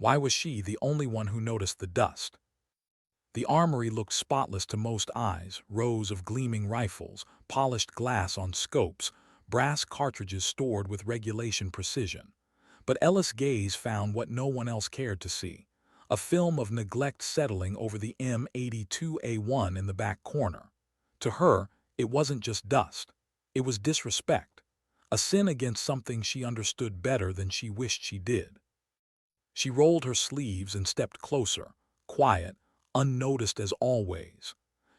Why was she the only one who noticed the dust? The armory looked spotless to most eyes, rows of gleaming rifles, polished glass on scopes, brass cartridges stored with regulation precision. But Ella's gaze found what no one else cared to see, a film of neglect settling over the M82A1 in the back corner. To her, it wasn't just dust. It was disrespect, a sin against something she understood better than she wished she did. She rolled her sleeves and stepped closer, quiet, unnoticed as always.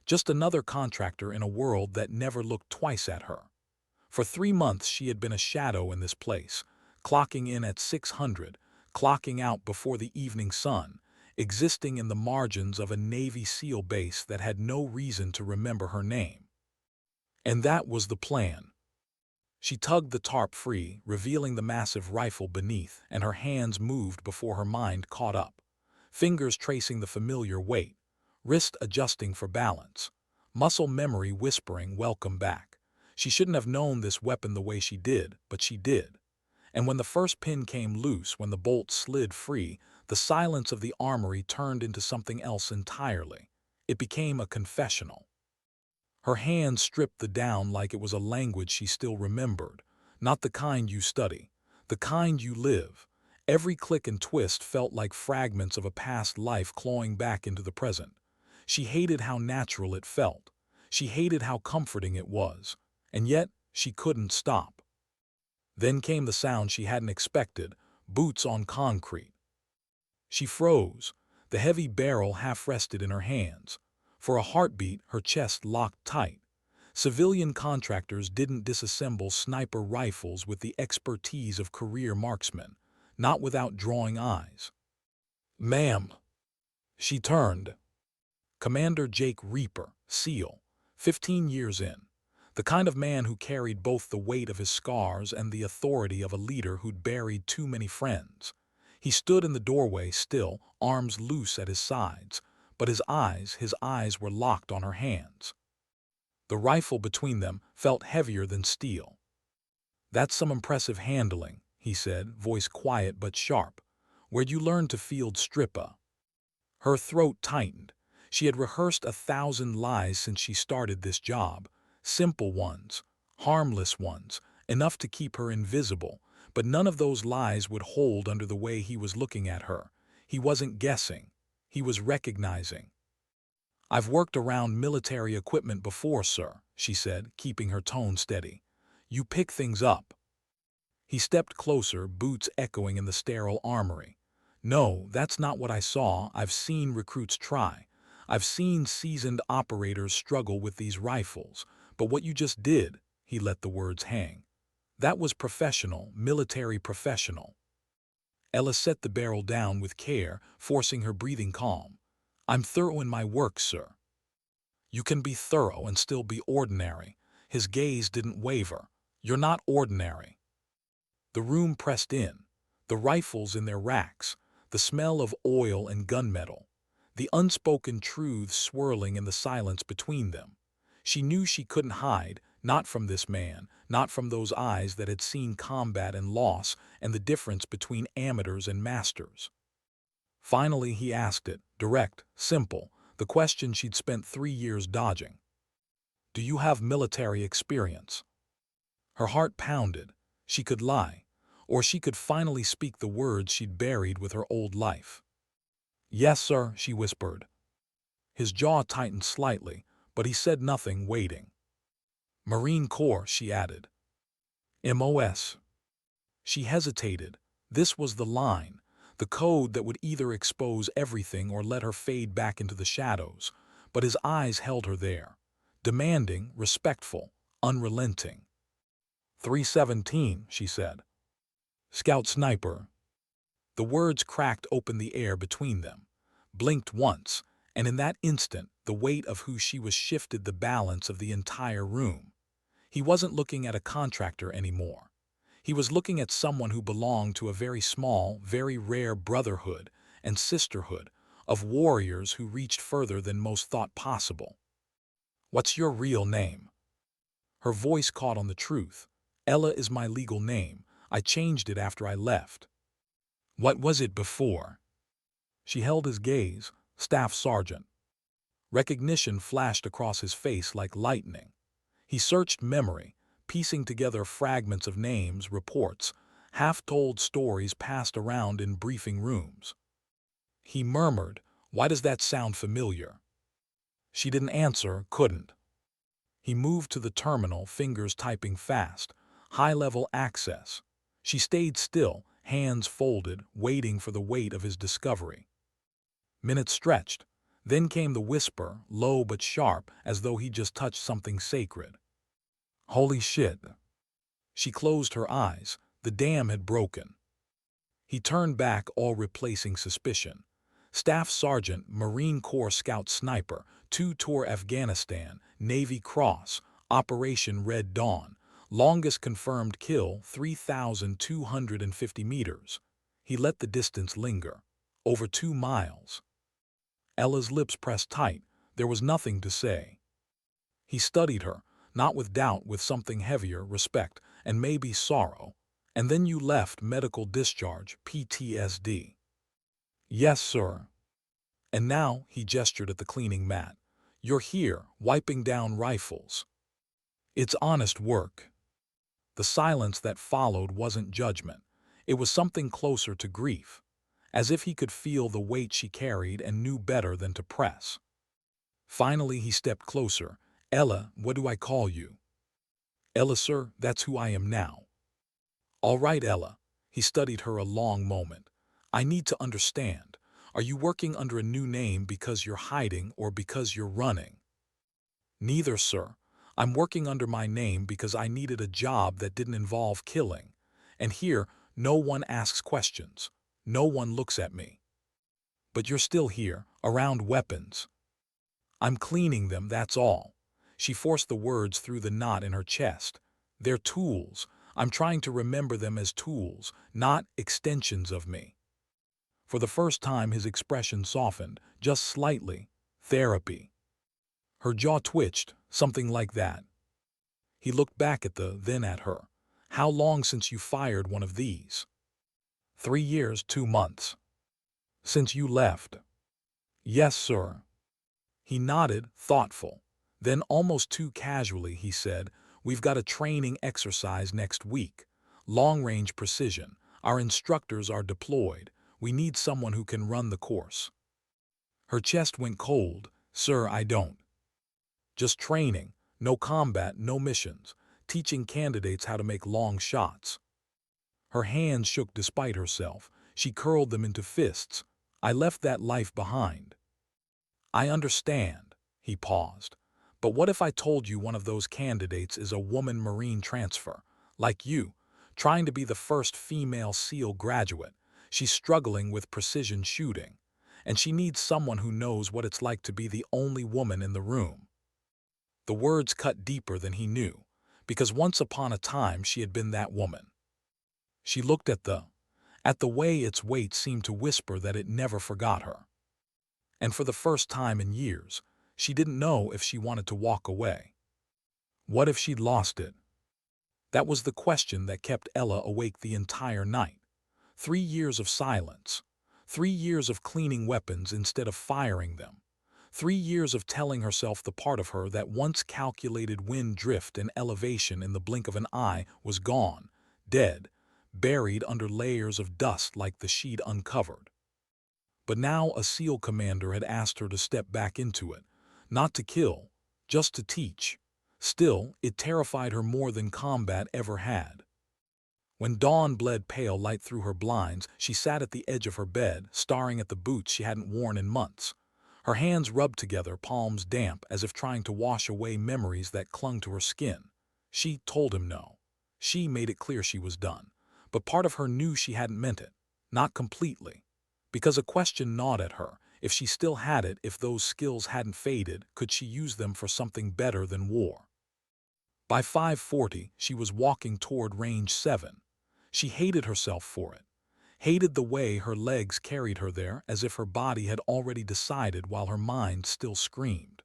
Just another contractor in a world that never looked twice at her. For 3 months she had been a shadow in this place, clocking in at 600, clocking out before the evening sun, existing in the margins of a Navy SEAL base that had no reason to remember her name. And that was the plan. She tugged the tarp free, revealing the massive rifle beneath, and her hands moved before her mind caught up. Fingers tracing the familiar weight, wrist adjusting for balance, muscle memory whispering welcome back. She shouldn't have known this weapon the way she did, but she did. And when the first pin came loose, when the bolt slid free, the silence of the armory turned into something else entirely. It became a confessional. Her hands stripped the down like it was a language she still remembered, not the kind you study, the kind you live. Every click and twist felt like fragments of a past life clawing back into the present. She hated how natural it felt. She hated how comforting it was. And yet, she couldn't stop. Then came the sound she hadn't expected, boots on concrete. She froze, the heavy barrel half rested in her hands. For a heartbeat, her chest locked tight. Civilian contractors didn't disassemble sniper rifles with the expertise of career marksmen, not without drawing eyes. "Ma'am." She turned. Commander Jake Reaper, SEAL, 15 years in. The kind of man who carried both the weight of his scars and the authority of a leader who'd buried too many friends. He stood in the doorway still, arms loose at his sides, but his eyes were locked on her hands. The rifle between them felt heavier than steel. "That's some impressive handling," he said, voice quiet but sharp. "Where'd you learn to field stripper?" Her throat tightened. She had rehearsed 1,000 lies since she started this job. Simple ones, harmless ones, enough to keep her invisible, but none of those lies would hold under the way he was looking at her. He wasn't guessing. He was recognizing. "I've worked around military equipment before, sir," she said, keeping her tone steady. "You pick things up." He stepped closer, boots echoing in the sterile armory. "No, that's not what I saw. I've seen recruits try. I've seen seasoned operators struggle with these rifles. But what you just did," he let the words hang, "that was professional, military professional." Ella set the barrel down with care, forcing her breathing calm. "I'm thorough in my work, sir." "You can be thorough and still be ordinary." His gaze didn't waver. "You're not ordinary." The room pressed in, the rifles in their racks, the smell of oil and gunmetal, the unspoken truths swirling in the silence between them. She knew she couldn't hide, not from this man, not from those eyes that had seen combat and loss and the difference between amateurs and masters. Finally he asked it, direct, simple, the question she'd spent 3 years dodging. "Do you have military experience?" Her heart pounded. She could lie, or she could finally speak the words she'd buried with her old life. "Yes, sir," she whispered. His jaw tightened slightly, but he said nothing, waiting. "Marine Corps," she added. "MOS." She hesitated. This was the line, the code that would either expose everything or let her fade back into the shadows, but his eyes held her there, demanding, respectful, unrelenting. 317, she said. "Scout sniper." The words cracked open the air between them, blinked once, and in that instant the weight of who she was shifted the balance of the entire room. He wasn't looking at a contractor anymore. He was looking at someone who belonged to a very small, very rare brotherhood and sisterhood of warriors who reached further than most thought possible. "What's your real name?" Her voice caught on the truth. "Ella is my legal name. I changed it after I left." "What was it before?" She held his gaze. Staff Sergeant. Recognition flashed across his face like lightning. He searched memory, piecing together fragments of names, reports, half-told stories passed around in briefing rooms. He murmured, "Why does that sound familiar?" She didn't answer, couldn't. He moved to the terminal, fingers typing fast. High-level access. She stayed still, hands folded, waiting for the weight of his discovery. Minutes stretched. Then came the whisper, low but sharp, as though he just touched something sacred. "Holy shit." She closed her eyes. The dam had broken. He turned back, all replacing suspicion. Staff Sergeant, Marine Corps Scout Sniper, 2-tour Afghanistan, Navy Cross, Operation Red Dawn, longest confirmed kill 3,250 meters. He let the distance linger. Over 2 miles. Ella's lips pressed tight. There was nothing to say. He studied her, not with doubt, with something heavier, respect, and maybe sorrow. "And then you left, medical discharge, PTSD." "Yes, sir." "And now," he gestured at the cleaning mat, "you're here, wiping down rifles. It's honest work." The silence that followed wasn't judgment. It was something closer to grief, as if he could feel the weight she carried and knew better than to press. Finally he stepped closer. "Ella, what do I call you?" "Ella, sir, that's who I am now." "All right, Ella." He studied her a long moment. "I need to understand. Are you working under a new name because you're hiding or because you're running?" "Neither, sir. I'm working under my name because I needed a job that didn't involve killing. And here, no one asks questions. No one looks at me." "But you're still here, around weapons." "I'm cleaning them, that's all." She forced the words through the knot in her chest. "They're tools. I'm trying to remember them as tools, not extensions of me." For the first time his expression softened, just slightly. "Therapy." Her jaw twitched, something like that. He looked back then at her. "How long since you fired one of these?" 3 years, 2 months. "Since you left?" "Yes, sir." He nodded, thoughtful. Then, almost too casually, he said, "We've got a training exercise next week. Long-range precision. Our instructors are deployed. We need someone who can run the course." Her chest went cold. "Sir, I don't." "Just training. No combat, no missions. Teaching candidates how to make long shots." Her hands shook despite herself. She curled them into fists. "I left that life behind." "I understand." He paused. "But what if I told you one of those candidates is a woman Marine transfer, like you, trying to be the first female SEAL graduate? She's struggling with precision shooting, and she needs someone who knows what it's like to be the only woman in the room." The words cut deeper than he knew, because once upon a time she had been that woman. She looked at the way its weight seemed to whisper that it never forgot her. And for the first time in years, she didn't know if she wanted to walk away. What if she'd lost it? That was the question that kept Ella awake the entire night. 3 years of silence. 3 years of cleaning weapons instead of firing them. 3 years of telling herself the part of her that once calculated wind drift and elevation in the blink of an eye was gone, dead, buried under layers of dust like the sheet uncovered. But now a SEAL commander had asked her to step back into it, not to kill, just to teach. Still, it terrified her more than combat ever had. When dawn bled pale light through her blinds, she sat at the edge of her bed, staring at the boots she hadn't worn in months. Her hands rubbed together, palms damp, as if trying to wash away memories that clung to her skin. She told him no. She made it clear she was done. But part of her knew she hadn't meant it. Not completely. Because a question gnawed at her. If she still had it, if those skills hadn't faded, could she use them for something better than war? By 5:40, she was walking toward Range 7. She hated herself for it. Hated the way her legs carried her there, as if her body had already decided while her mind still screamed.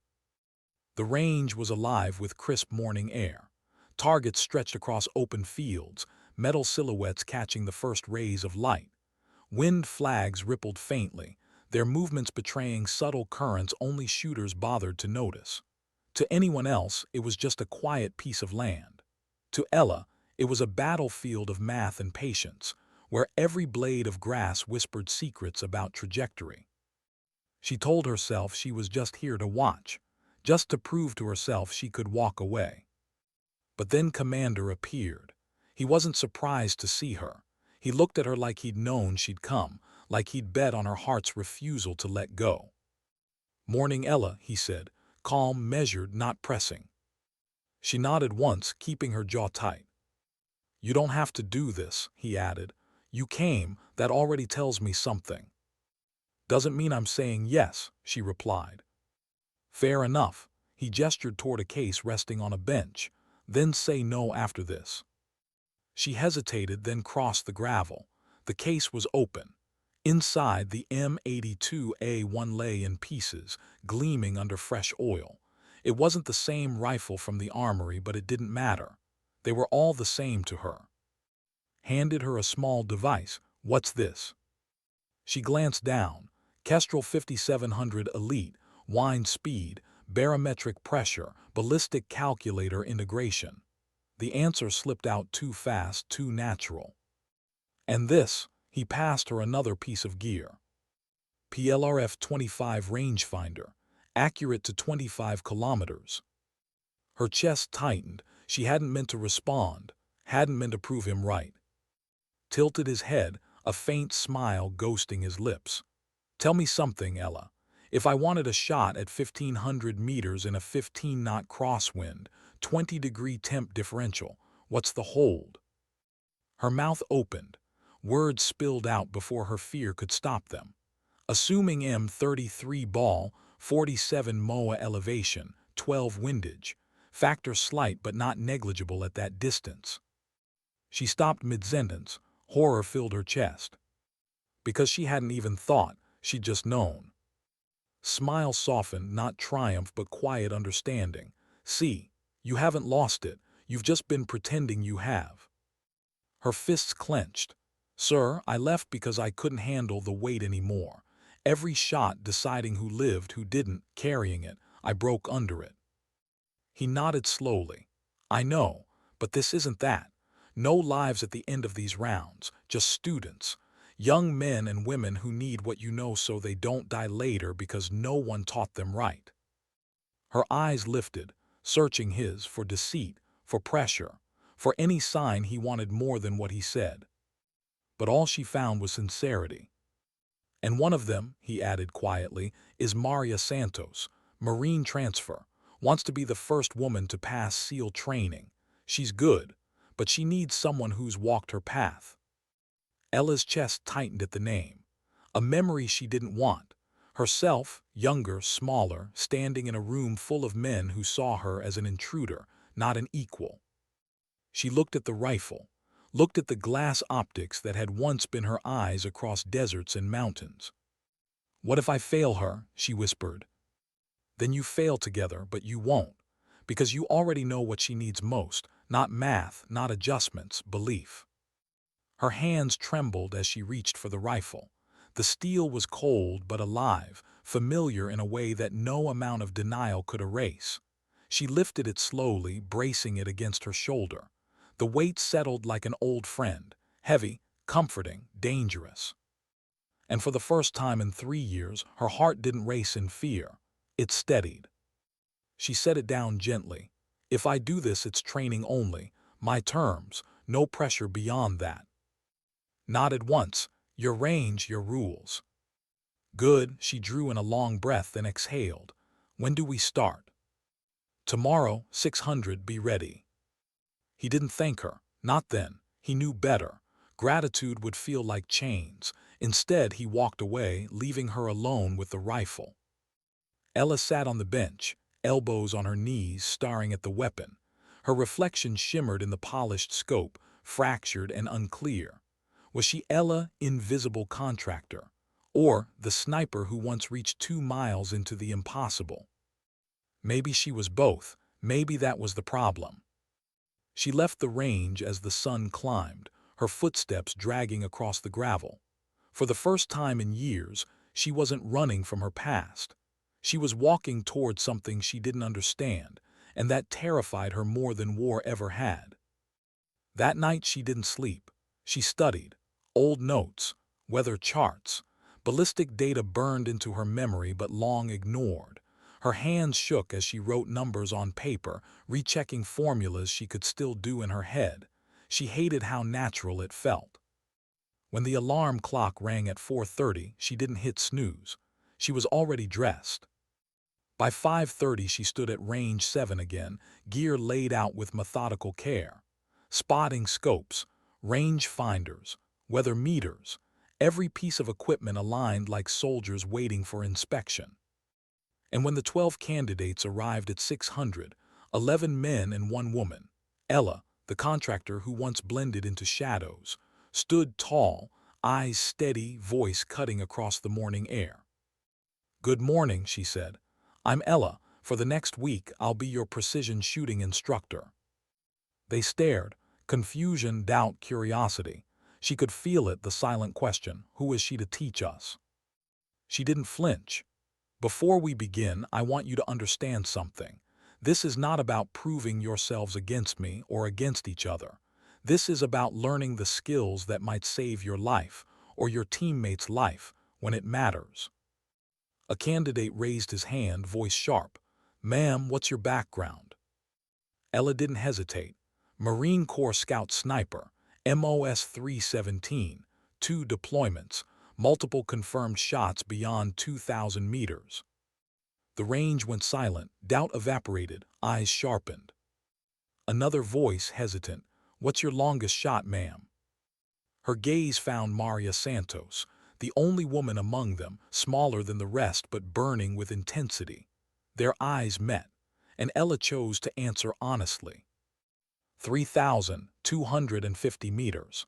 The range was alive with crisp morning air. Targets stretched across open fields, metal silhouettes catching the first rays of light. Wind flags rippled faintly. their movements betraying subtle currents only shooters bothered to notice. To anyone else, it was just a quiet piece of land. To Ella, it was a battlefield of math and patience, where every blade of grass whispered secrets about trajectory. She told herself she was just here to watch, just to prove to herself she could walk away. But then Commander appeared. He wasn't surprised to see her. He looked at her like he'd known she'd come, like he'd bet on her heart's refusal to let go. "Morning, Ella," he said, calm, measured, not pressing. She nodded once, keeping her jaw tight. "You don't have to do this," he added. "You came, that already tells me something." "Doesn't mean I'm saying yes," she replied. "Fair enough." He gestured toward a case resting on a bench. "Then say no after this." She hesitated, then crossed the gravel. The case was open. Inside, the M82A1 lay in pieces, gleaming under fresh oil. It wasn't the same rifle from the armory, but it didn't matter. They were all the same to her. Handed her a small device. "What's this?" She glanced down. Kestrel 5700 Elite, wind speed, barometric pressure, ballistic calculator integration. The answer slipped out too fast, too natural. "And this," he passed her another piece of gear. PLRF 25 rangefinder, accurate to 25 kilometers. Her chest tightened. She hadn't meant to respond, hadn't meant to prove him right. Tilted his head, a faint smile ghosting his lips. "Tell me something, Ella. If I wanted a shot at 1,500 meters in a 15-knot crosswind, 20-degree temp differential, what's the hold?" Her mouth opened. Words spilled out before her fear could stop them. "Assuming M33 ball, 47 MOA elevation, 12 windage. Factor slight but not negligible at that distance." She stopped mid-sentence. Horror filled her chest. Because she hadn't even thought, she'd just known. Smile softened, not triumph but quiet understanding. "See, you haven't lost it. You've just been pretending you have." Her fists clenched. "Sir, I left because I couldn't handle the weight anymore. Every shot deciding who lived, who didn't, carrying it. I broke under it." He nodded slowly. "I know, but this isn't that. No lives at the end of these rounds, just students. Young men and women who need what you know so they don't die later because no one taught them right." Her eyes lifted, searching his for deceit, for pressure, for any sign he wanted more than what he said. But all she found was sincerity. "And one of them," he added quietly, "is Maria Santos, Marine transfer, wants to be the first woman to pass SEAL training. She's good, but she needs someone who's walked her path." Ella's chest tightened at the name. A memory she didn't want. Herself, younger, smaller, standing in a room full of men who saw her as an intruder, not an equal. She looked at the rifle, looked at the glass optics that had once been her eyes across deserts and mountains. "What if I fail her?" she whispered. "Then you fail together, but you won't. Because you already know what she needs most, not math, not adjustments, belief." Her hands trembled as she reached for the rifle. The steel was cold but alive, familiar in a way that no amount of denial could erase. She lifted it slowly, bracing it against her shoulder. The weight settled like an old friend, heavy, comforting, dangerous. And for the first time in 3 years, her heart didn't race in fear. It steadied. She set it down gently. "If I do this, it's training only. My terms, no pressure beyond that." Nodded once. "Your range, your rules." "Good." She drew in a long breath and exhaled. "When do we start?" "Tomorrow, 600, be ready." He didn't thank her. Not then. He knew better. Gratitude would feel like chains. Instead, he walked away, leaving her alone with the rifle. Ella sat on the bench, elbows on her knees, staring at the weapon. Her reflection shimmered in the polished scope, fractured and unclear. Was she Ella, invisible contractor? Or the sniper who once reached 2 miles into the impossible? Maybe she was both. Maybe that was the problem. She left the range as the sun climbed, her footsteps dragging across the gravel. For the first time in years, She wasn't running from her past. She was walking towards something she didn't understand, and that terrified her more than war ever had. That night she didn't sleep. She studied. Old notes, weather charts, ballistic data burned into her memory but long ignored. Her hands shook as she wrote numbers on paper, rechecking formulas she could still do in her head. She hated how natural it felt. When the alarm clock rang at 4:30, she didn't hit snooze. She was already dressed. By 5:30 she stood at range 7 again, gear laid out with methodical care. Spotting scopes, range finders, weather meters, every piece of equipment aligned like soldiers waiting for inspection. And when the 12 candidates arrived at 600, 11 men and 1 woman, Ella, the contractor who once blended into shadows, stood tall, eyes steady, voice cutting across the morning air. "Good morning," she said. "I'm Ella. For the next week, I'll be your precision shooting instructor." They stared, confusion, doubt, curiosity. She could feel it, the silent question, who is she to teach us? She didn't flinch. "Before we begin, I want you to understand something. This is not about proving yourselves against me or against each other. This is about learning the skills that might save your life or your teammate's life when it matters." A candidate raised his hand, voice sharp. "Ma'am, what's your background?" Ella didn't hesitate. "Marine Corps Scout Sniper, MOS 317, 2 deployments, multiple confirmed shots beyond 2,000 meters." The range went silent, doubt evaporated, eyes sharpened. Another voice, hesitant. "What's your longest shot, ma'am?" Her gaze found Maria Santos, the only woman among them, smaller than the rest but burning with intensity. Their eyes met, and Ella chose to answer honestly. 3,250 meters.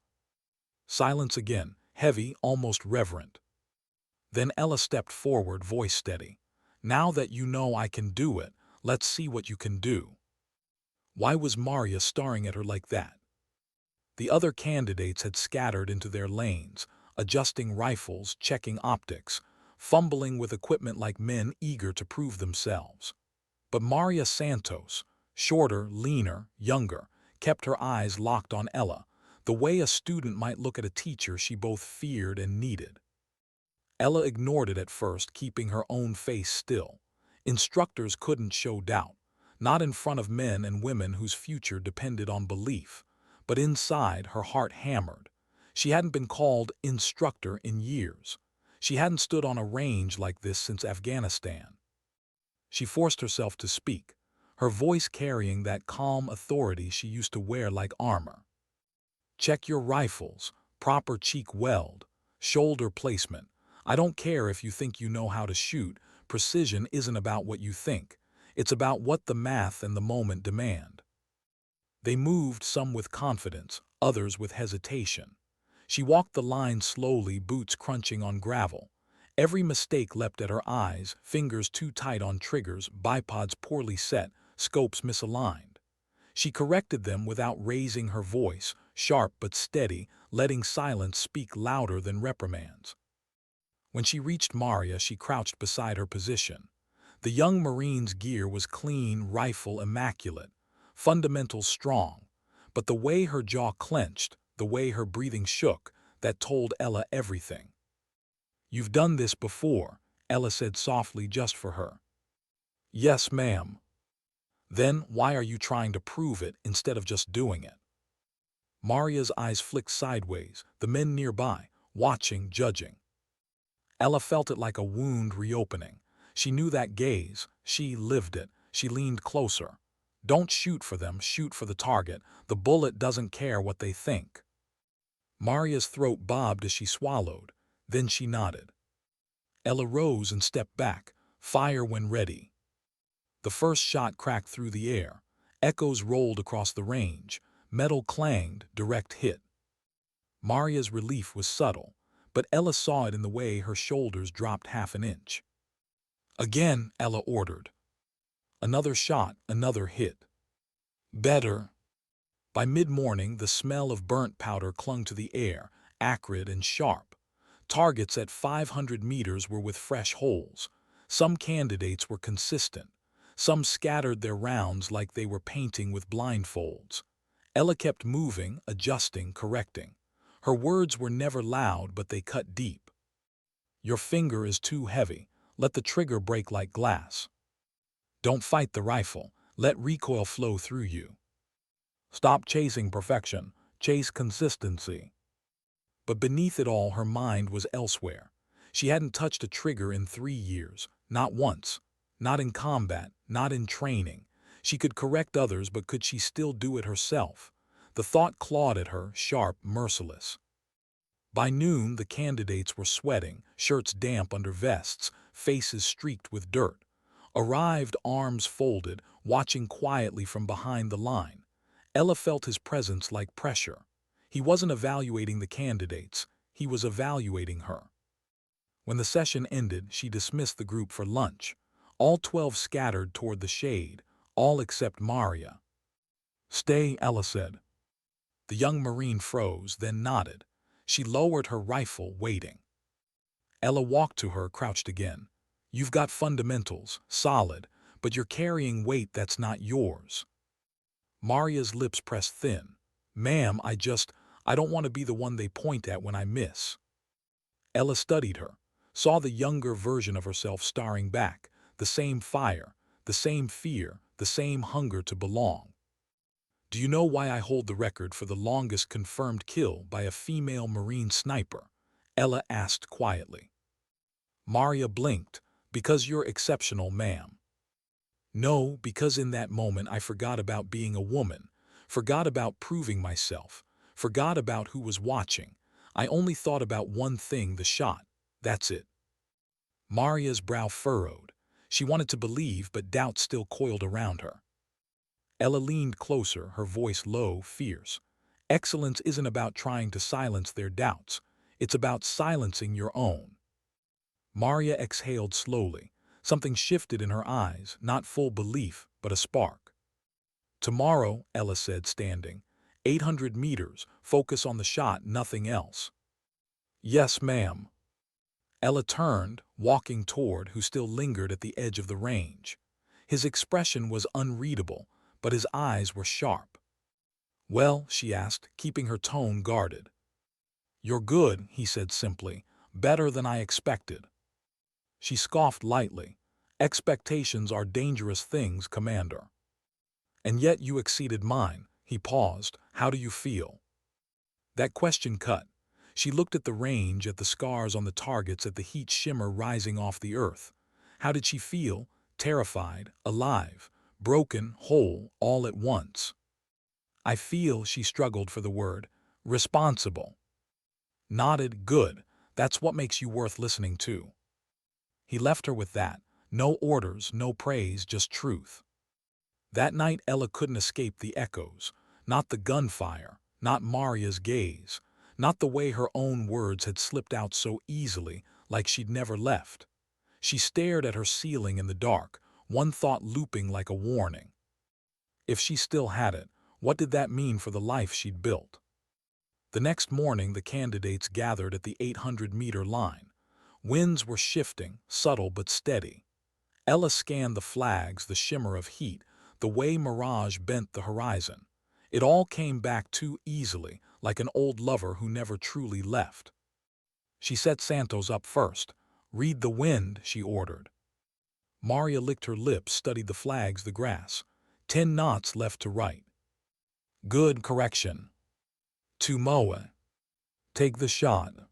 Silence again, heavy, almost reverent. Then Ella stepped forward, voice steady. "Now that you know I can do it, let's see what you can do." Why was Maria staring at her like that? The other candidates had scattered into their lanes, adjusting rifles, checking optics, fumbling with equipment like men eager to prove themselves. But Maria Santos, shorter, leaner, younger, kept her eyes locked on Ella, the way a student might look at a teacher she both feared and needed. Ella ignored it at first, keeping her own face still. Instructors couldn't show doubt, not in front of men and women whose future depended on belief. But inside, her heart hammered. She hadn't been called instructor in years. She hadn't stood on a range like this since Afghanistan. She forced herself to speak, her voice carrying that calm authority she used to wear like armor. "Check your rifles, proper cheek weld, shoulder placement. I don't care if you think you know how to shoot. Precision isn't about what you think. It's about what the math and the moment demand." They moved, some with confidence, others with hesitation. She walked the line slowly, boots crunching on gravel. Every mistake leapt at her eyes, fingers too tight on triggers, bipods poorly set, scopes misaligned. She corrected them without raising her voice, sharp but steady, letting silence speak louder than reprimands. When she reached Maria, she crouched beside her position. The young Marine's gear was clean, rifle immaculate, fundamentals strong, but the way her jaw clenched, the way her breathing shook, that told Ella everything. "You've done this before," Ella said softly, just for her. "Yes, ma'am." "Then why are you trying to prove it instead of just doing it?" Maria's eyes flicked sideways, the men nearby, watching, judging. Ella felt it like a wound reopening. She knew that gaze. She lived it. She leaned closer. "Don't shoot for them, shoot for the target. The bullet doesn't care what they think." Maria's throat bobbed as she swallowed. Then she nodded. Ella rose and stepped back. "Fire when ready." The first shot cracked through the air. Echoes rolled across the range. Metal clanged, direct hit. Maria's relief was subtle, but Ella saw it in the way her shoulders dropped half an inch. "Again," Ella ordered. Another shot, another hit. "Better." By mid-morning, the smell of burnt powder clung to the air, acrid and sharp. Targets at 500 meters were with fresh holes. Some candidates were consistent. Some scattered their rounds like they were painting with blindfolds. Ella kept moving, adjusting, correcting. Her words were never loud, but they cut deep. Your finger is too heavy. Let the trigger break like glass. Don't fight the rifle. Let recoil flow through you. Stop chasing perfection. Chase consistency. But beneath it all, her mind was elsewhere. She hadn't touched a trigger in 3 years. Not once. Not in combat. Not in training. She could correct others, but could she still do it herself? The thought clawed at her, sharp, merciless. By noon, the candidates were sweating, shirts damp under vests, faces streaked with dirt. Arrived, arms folded, watching quietly from behind the line. Ella felt his presence like pressure. He wasn't evaluating the candidates, he was evaluating her. When the session ended, she dismissed the group for lunch. All 12 scattered toward the shade, all except Maria. "Stay," Ella said. The young Marine froze, then nodded. She lowered her rifle, waiting. Ella walked to her, crouched again. "You've got fundamentals, solid, but you're carrying weight that's not yours." Maria's lips pressed thin. "Ma'am, I don't want to be the one they point at when I miss." Ella studied her, saw the younger version of herself staring back, the same fire, the same fear, the same hunger to belong. "Do you know why I hold the record for the longest confirmed kill by a female Marine sniper?" Ella asked quietly. Maria blinked. "Because you're exceptional, ma'am." "No, because in that moment I forgot about being a woman, forgot about proving myself, forgot about who was watching. I only thought about one thing, the shot. That's it." Maria's brow furrowed. She wanted to believe, but doubt still coiled around her. Ella leaned closer, her voice low, fierce. "Excellence isn't about trying to silence their doubts. It's about silencing your own." Maria exhaled slowly. Something shifted in her eyes, not full belief, but a spark. "Tomorrow," Ella said, standing. 800 meters, focus on the shot, nothing else." "Yes, ma'am." Ella turned, walking toward who still lingered at the edge of the range. His expression was unreadable, but his eyes were sharp. "Well," she asked, keeping her tone guarded. "You're good," he said simply. "Better than I expected." She scoffed lightly. "Expectations are dangerous things, Commander." "And yet you exceeded mine." He paused. "How do you feel?" That question cut. She looked at the range, at the scars on the targets, at the heat shimmer rising off the earth. How did she feel? Terrified, alive, broken, whole, all at once. "I feel," she struggled for the word, "responsible." Nodded. "Good. That's what makes you worth listening to." He left her with that. No orders, no praise, just truth. That night Ella couldn't escape the echoes. Not the gunfire, not Maria's gaze, not the way her own words had slipped out so easily, like she'd never left. She stared at her ceiling in the dark, one thought looping like a warning. If she still had it, what did that mean for the life she'd built? The next morning the candidates gathered at the 800-meter line. Winds were shifting, subtle but steady. Ella scanned the flags, the shimmer of heat, the way mirage bent the horizon. It all came back too easily, like an old lover who never truly left. She set Santos up first. "Read the wind," she ordered. Maria licked her lips, studied the flags, the grass. 10 knots left to right. "Good correction." "To Moa." "Take the shot."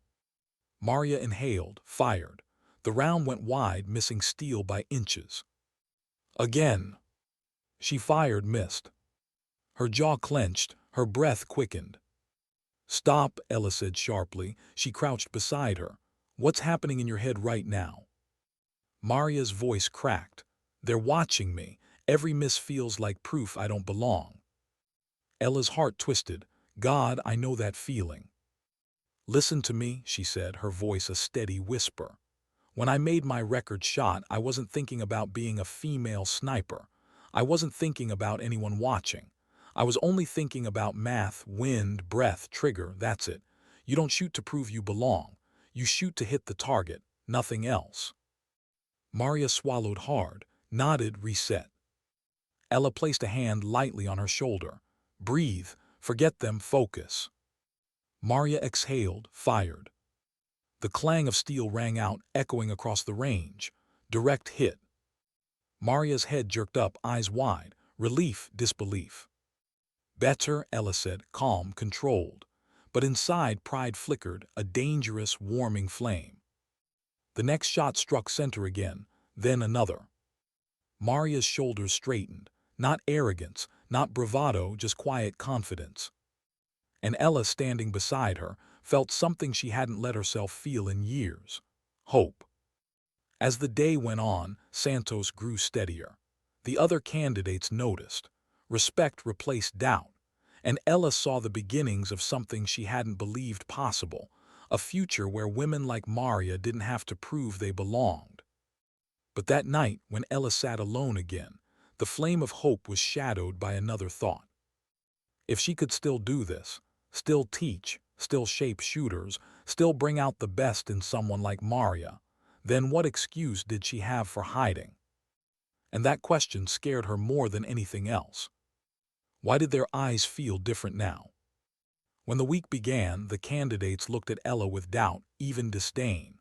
Maria inhaled, fired. The round went wide, missing steel by inches. "Again." She fired, missed. Her jaw clenched, her breath quickened. "Stop," Ella said sharply. She crouched beside her. "What's happening in your head right now?" Maria's voice cracked. "They're watching me. Every miss feels like proof I don't belong." Ella's heart twisted. "God, I know that feeling." "Listen to me," she said, her voice a steady whisper. "When I made my record shot, I wasn't thinking about being a female sniper. I wasn't thinking about anyone watching. I was only thinking about math, wind, breath, trigger, that's it. You don't shoot to prove you belong. You shoot to hit the target, nothing else. Maria swallowed hard, nodded, reset. Ella placed a hand lightly on her shoulder. Breathe, forget them, focus. Maria exhaled, fired. The clang of steel rang out, echoing across the range. Direct hit. Maria's head jerked up, eyes wide, relief, disbelief. Better, Ella said, calm, controlled. But inside, pride flickered, a dangerous, warming flame. The next shot struck center again, then another. Maria's shoulders straightened. Not arrogance, not bravado, just quiet confidence. And Ella, standing beside her, felt something she hadn't let herself feel in years. Hope. As the day went on, Santos grew steadier. The other candidates noticed. Respect replaced doubt. And Ella saw the beginnings of something she hadn't believed possible, a future where women like Maria didn't have to prove they belonged. But that night, when Ella sat alone again, the flame of hope was shadowed by another thought. If she could still do this, still teach, still shape shooters, still bring out the best in someone like Maria, then what excuse did she have for hiding? And that question scared her more than anything else. Why did their eyes feel different now? When the week began, the candidates looked at Ella with doubt, even disdain.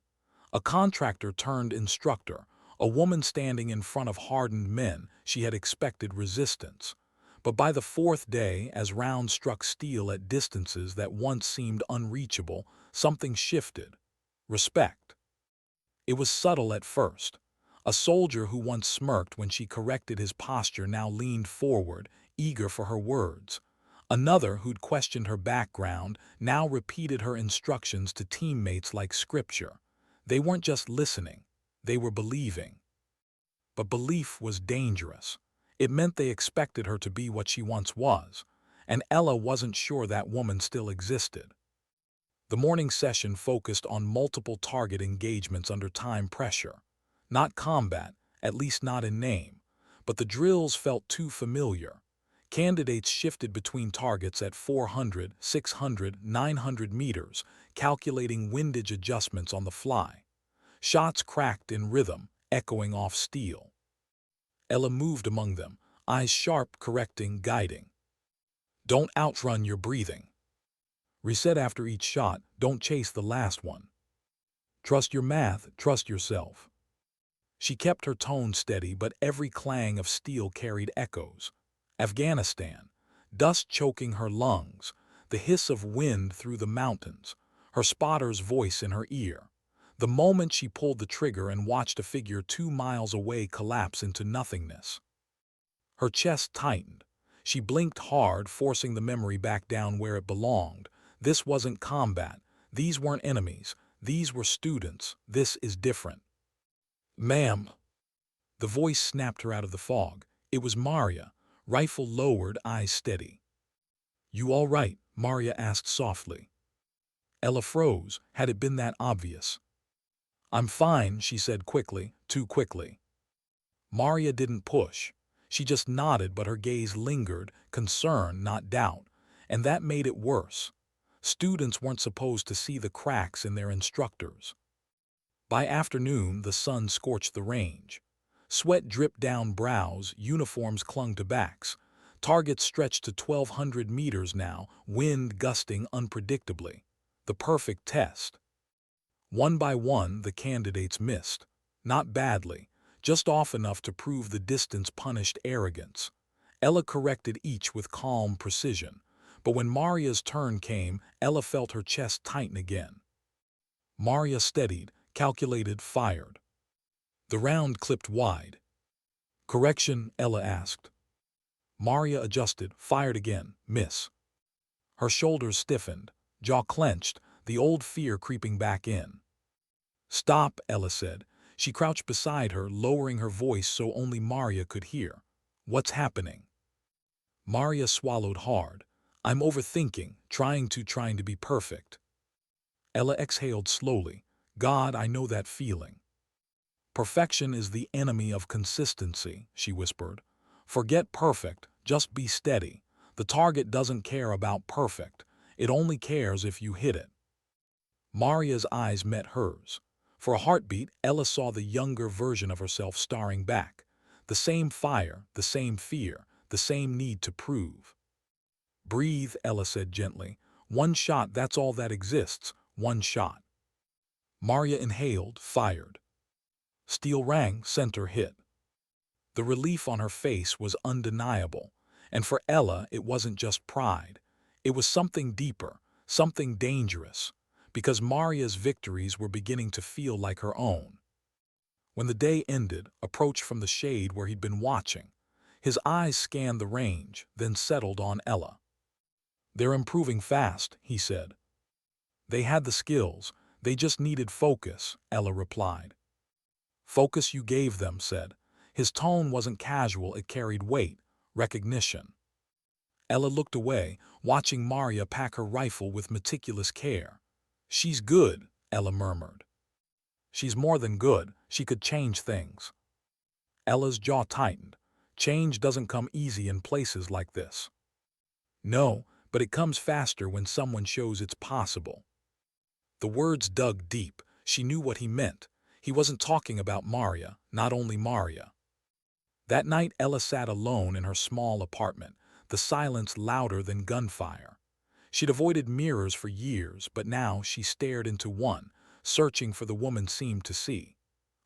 A contractor turned instructor, a woman standing in front of hardened men. She had expected resistance. But by the fourth day, as rounds struck steel at distances that once seemed unreachable, something shifted. Respect. It was subtle at first. A soldier who once smirked when she corrected his posture now leaned forward, eager for her words. Another, who'd questioned her background, now repeated her instructions to teammates like scripture. They weren't just listening, they were believing. But belief was dangerous. It meant they expected her to be what she once was, and Ella wasn't sure that woman still existed. The morning session focused on multiple target engagements under time pressure. Not combat, at least not in name, but the drills felt too familiar. Candidates shifted between targets at 400, 600, 900 meters, calculating windage adjustments on the fly. Shots cracked in rhythm, echoing off steel. Ella moved among them, eyes sharp, correcting, guiding. Don't outrun your breathing. Reset after each shot, don't chase the last one. Trust your math, trust yourself. She kept her tone steady, but every clang of steel carried echoes. Afghanistan, dust choking her lungs, the hiss of wind through the mountains, her spotter's voice in her ear. The moment she pulled the trigger and watched a figure 2 miles away collapse into nothingness. Her chest tightened. She blinked hard, forcing the memory back down where it belonged. This wasn't combat. These weren't enemies. These were students. This is different. Ma'am. The voice snapped her out of the fog. It was Maria, rifle lowered, eyes steady. You all right? Maria asked softly. Ella froze. Had it been that obvious? I'm fine, she said quickly, too quickly. Maria didn't push. She just nodded, but her gaze lingered, concern, not doubt, and that made it worse. Students weren't supposed to see the cracks in their instructors. By afternoon, the sun scorched the range. Sweat dripped down brows, uniforms clung to backs. Targets stretched to 1,200 meters now, wind gusting unpredictably. The perfect test. One by one, the candidates missed. Not badly, just off enough to prove the distance punished arrogance. Ella corrected each with calm precision. But when Maria's turn came, Ella felt her chest tighten again. Maria steadied, calculated, fired. The round clipped wide. Correction, Ella asked. Maria adjusted, fired again, miss. Her shoulders stiffened, jaw clenched, the old fear creeping back in. Stop, Ella said. She crouched beside her, lowering her voice so only Maria could hear. What's happening? Maria swallowed hard. I'm overthinking, trying to be perfect. Ella exhaled slowly. God, I know that feeling. Perfection is the enemy of consistency, she whispered. Forget perfect, just be steady. The target doesn't care about perfect. It only cares if you hit it. Maria's eyes met hers. For a heartbeat, Ella saw the younger version of herself staring back. The same fire, the same fear, the same need to prove. "Breathe," Ella said gently. "One shot, that's all that exists. One shot." Maria inhaled, fired. Steel rang, center hit. The relief on her face was undeniable. And for Ella, it wasn't just pride. It was something deeper, something dangerous, because Maria's victories were beginning to feel like her own. When the day ended, approached from the shade where he'd been watching, his eyes scanned the range, then settled on Ella. "They're improving fast," he said. "They had the skills, they just needed focus," Ella replied. "Focus you gave them," said. His tone wasn't casual, it carried weight, recognition. Ella looked away, watching Maria pack her rifle with meticulous care. "She's good," Ella murmured. "She's more than good, she could change things." Ella's jaw tightened. Change doesn't come easy in places like this. "No, but it comes faster when someone shows it's possible." The words dug deep. She knew what he meant. He wasn't talking about Maria, not only Maria. That night Ella sat alone in her small apartment, the silence louder than gunfire. She'd avoided mirrors for years, but now she stared into one, searching for the woman seemed to see.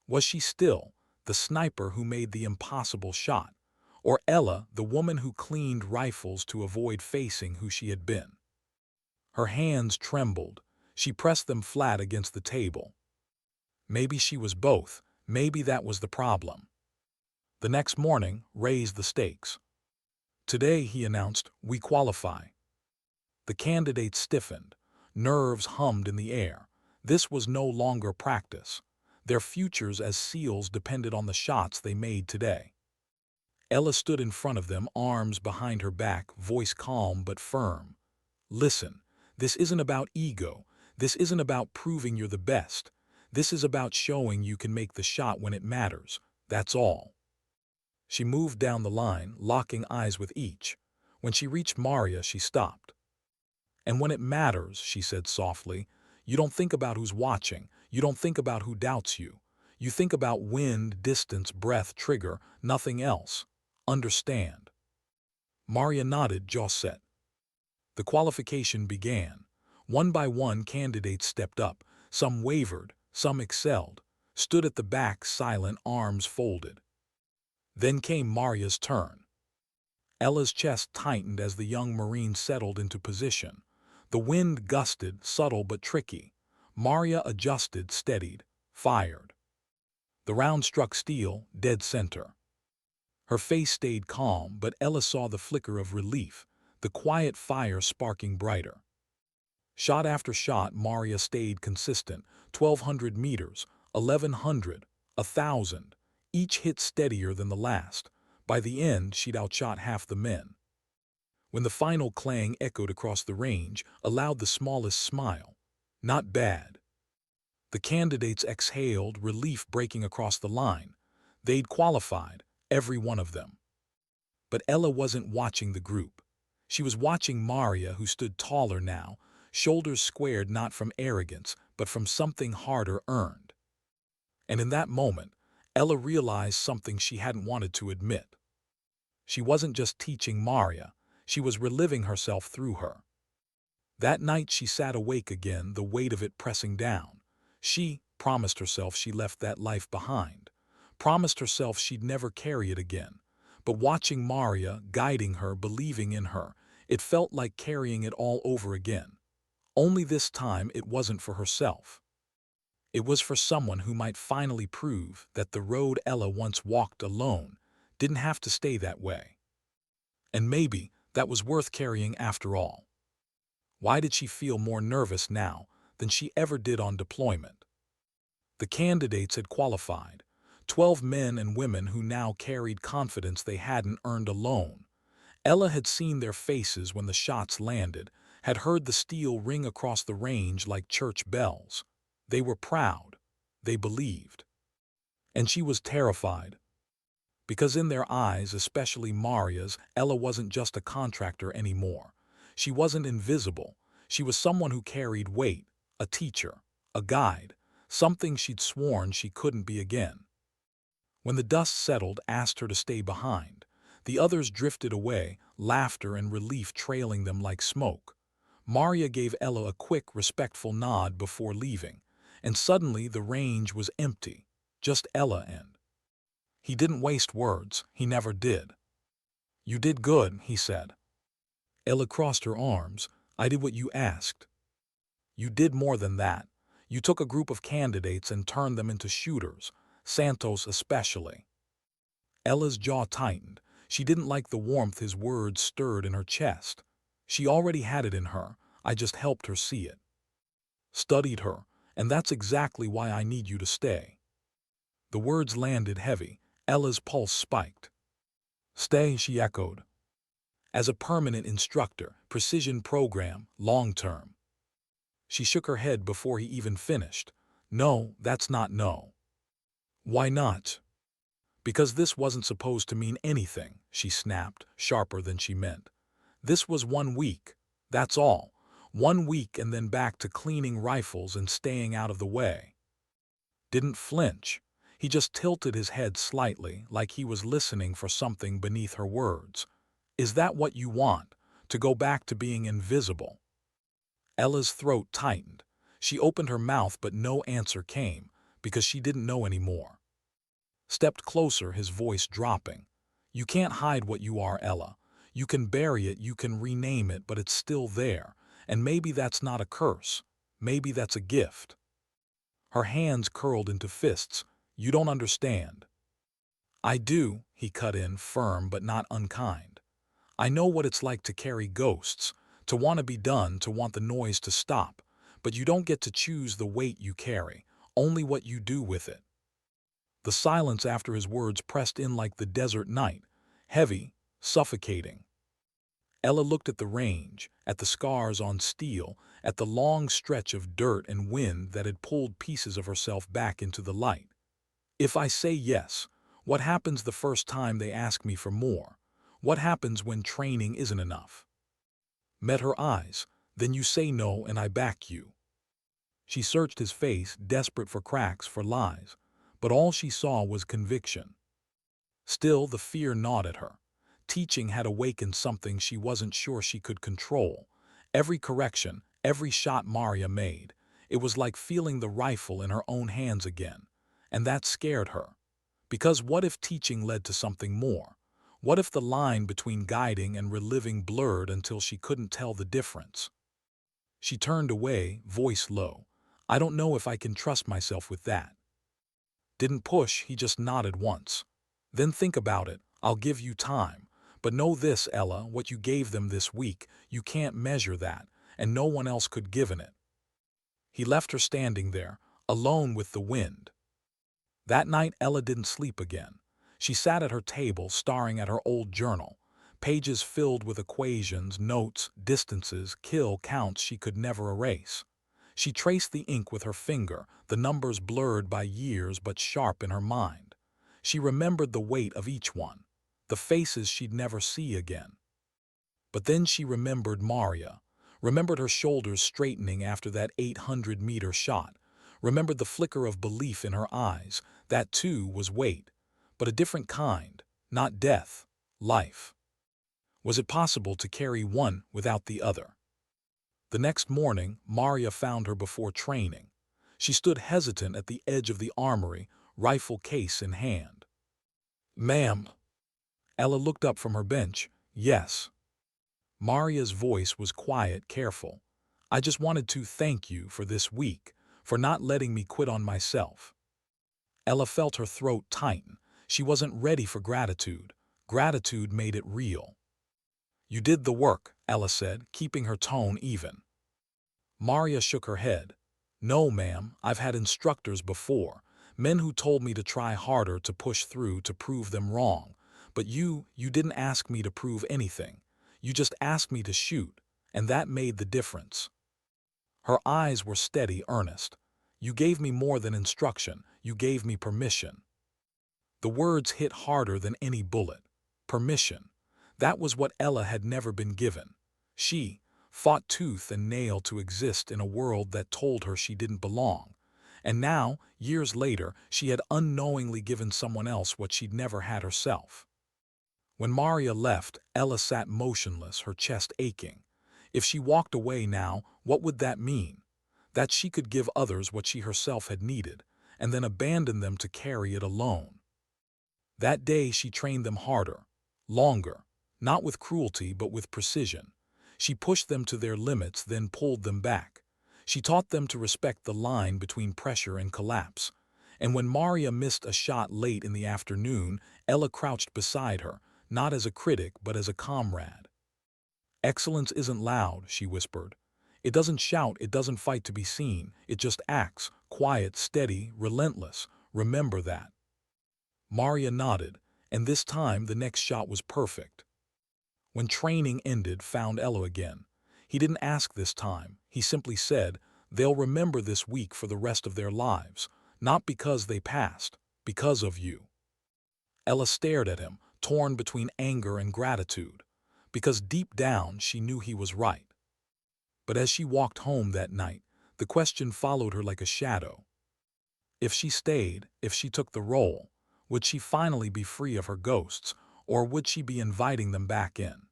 Was she still the sniper who made the impossible shot? Or Ella, the woman who cleaned rifles to avoid facing who she had been? Her hands trembled. She pressed them flat against the table. Maybe she was both. Maybe that was the problem. The next morning raised the stakes. "Today," he announced, "we qualify." The candidates stiffened. Nerves hummed in the air. This was no longer practice. Their futures as SEALs depended on the shots they made today. Ella stood in front of them, arms behind her back, voice calm but firm. "Listen, this isn't about ego. This isn't about proving you're the best. This is about showing you can make the shot when it matters. That's all." She moved down the line, locking eyes with each. When she reached Maria, she stopped. "And when it matters," she said softly, "you don't think about who's watching. You don't think about who doubts you. You think about wind, distance, breath, trigger, nothing else. Understand?" Maria nodded, jaw set. The qualification began. One by one, candidates stepped up. Some wavered, some excelled, stood at the back, silent, arms folded. Then came Maria's turn. Ella's chest tightened as the young Marine settled into position. The wind gusted, subtle but tricky. Maria adjusted, steadied, fired. The round struck steel, dead center. Her face stayed calm, but Ella saw the flicker of relief, the quiet fire sparking brighter. Shot after shot, Maria stayed consistent. 1,200 meters, 1,100, 1,000. Each hit steadier than the last. By the end, she'd outshot half the men. When the final clang echoed across the range, allowed the smallest smile. Not bad. The candidates exhaled, relief breaking across the line. They'd qualified, every one of them. But Ella wasn't watching the group. She was watching Maria, who stood taller now, shoulders squared not from arrogance, but from something harder earned. And in that moment, Ella realized something she hadn't wanted to admit. She wasn't just teaching Maria, she was reliving herself through her. That night she sat awake again, the weight of it pressing down. She promised herself she left that life behind, promised herself she'd never carry it again. But watching Maria, guiding her, believing in her, it felt like carrying it all over again. Only this time it wasn't for herself. It was for someone who might finally prove that the road Ella once walked alone didn't have to stay that way. And maybe that was worth carrying after all. Why did she feel more nervous now than she ever did on deployment? The candidates had qualified, 12 men and women who now carried confidence they hadn't earned alone. Ella had seen their faces when the shots landed, had heard the steel ring across the range like church bells. They were proud. They believed. And she was terrified. Because in their eyes, especially Maria's, Ella wasn't just a contractor anymore. She wasn't invisible. She was someone who carried weight, a teacher, a guide, something she'd sworn she couldn't be again. When the dust settled, asked her to stay behind. The others drifted away, laughter and relief trailing them like smoke. Maria gave Ella a quick, respectful nod before leaving, and suddenly the range was empty, just Ella and. He didn't waste words, he never did. "You did good," he said. Ella crossed her arms. "I did what you asked." "You did more than that. You took a group of candidates and turned them into shooters, Santos especially." Ella's jaw tightened. She didn't like the warmth his words stirred in her chest. She already had it in her, I just helped her see it. "Studied her, and that's exactly why I need you to stay." The words landed heavy. Ella's pulse spiked. "Stay," she echoed. "As a permanent instructor, precision program, long-term." She shook her head before he even finished. "No, that's not no." "Why not?" "Because this wasn't supposed to mean anything," she snapped, sharper than she meant. "This was 1 week. That's all. 1 week and then back to cleaning rifles and staying out of the way." Didn't flinch. He just tilted his head slightly, like he was listening for something beneath her words. "Is that what you want? To go back to being invisible?" Ella's throat tightened. She opened her mouth but no answer came, because she didn't know anymore. Stepped closer, his voice dropping. "You can't hide what you are, Ella. You can bury it, you can rename it, but it's still there. And maybe that's not a curse. Maybe that's a gift." Her hands curled into fists. "You don't understand." "I do," he cut in, firm but not unkind. "I know what it's like to carry ghosts, to want to be done, to want the noise to stop. But you don't get to choose the weight you carry, only what you do with it." The silence after his words pressed in like the desert night, heavy, suffocating. Ella looked at the range, at the scars on steel, at the long stretch of dirt and wind that had pulled pieces of herself back into the light. "If I say yes, what happens the first time they ask me for more? What happens when training isn't enough?" Met her eyes. "Then you say no and I back you." She searched his face, desperate for cracks, for lies, but all she saw was conviction. Still, the fear gnawed at her. Teaching had awakened something she wasn't sure she could control. Every correction, every shot Maria made, it was like feeling the rifle in her own hands again. And that scared her. Because what if teaching led to something more? What if the line between guiding and reliving blurred until she couldn't tell the difference? She turned away, voice low. "I don't know if I can trust myself with that." Didn't push, he just nodded once. "Then think about it. I'll give you time. But know this, Ella, what you gave them this week, you can't measure that, and no one else could given it." He left her standing there, alone with the wind. That night Ella didn't sleep again. She sat at her table, staring at her old journal, pages filled with equations, notes, distances, kill counts she could never erase. She traced the ink with her finger, the numbers blurred by years but sharp in her mind. She remembered the weight of each one, the faces she'd never see again. But then she remembered Maria, remembered her shoulders straightening after that 800-meter shot, remembered the flicker of belief in her eyes. That too was weight, but a different kind, not death, life. Was it possible to carry one without the other? The next morning, Maria found her before training. She stood hesitant at the edge of the armory, rifle case in hand. "Ma'am." Ella looked up from her bench. "Yes." Maria's voice was quiet, careful. "I just wanted to thank you for this week, for not letting me quit on myself." Ella felt her throat tighten. She wasn't ready for gratitude. Gratitude made it real. "You did the work," Ella said, keeping her tone even. Maria shook her head. "No, ma'am, I've had instructors before, men who told me to try harder, to push through, to prove them wrong. But you didn't ask me to prove anything. You just asked me to shoot, and that made the difference." Her eyes were steady, earnest. "You gave me more than instruction, you gave me permission." The words hit harder than any bullet. Permission. That was what Ella had never been given. She, fought tooth and nail to exist in a world that told her she didn't belong. And now, years later, she had unknowingly given someone else what she'd never had herself. When Maria left, Ella sat motionless, her chest aching. If she walked away now, what would that mean? That she could give others what she herself had needed, and then abandon them to carry it alone. That day she trained them harder, longer, not with cruelty but with precision. She pushed them to their limits, then pulled them back. She taught them to respect the line between pressure and collapse. And when Maria missed a shot late in the afternoon, Ella crouched beside her, not as a critic but as a comrade. "Excellence isn't loud," she whispered. "It doesn't shout, it doesn't fight to be seen. It just acts, quiet, steady, relentless. Remember that." Maria nodded, and this time the next shot was perfect. When training ended, found Ella again. He didn't ask this time. He simply said, "They'll remember this week for the rest of their lives. Not because they passed, because of you." Ella stared at him, torn between anger and gratitude, because deep down she knew he was right. But as she walked home that night, the question followed her like a shadow. If she stayed, if she took the role, would she finally be free of her ghosts, or would she be inviting them back in?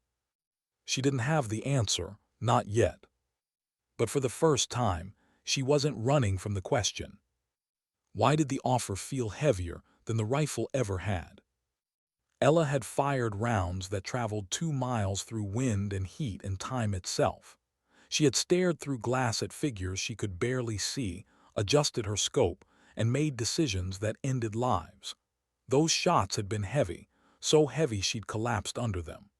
She didn't have the answer, not yet. But for the first time, she wasn't running from the question. Why did the offer feel heavier than the rifle ever had? Ella had fired rounds that traveled 2 miles through wind and heat and time itself. She had stared through glass at figures she could barely see, adjusted her scope, and made decisions that ended lives. Those shots had been heavy, so heavy she'd collapsed under them.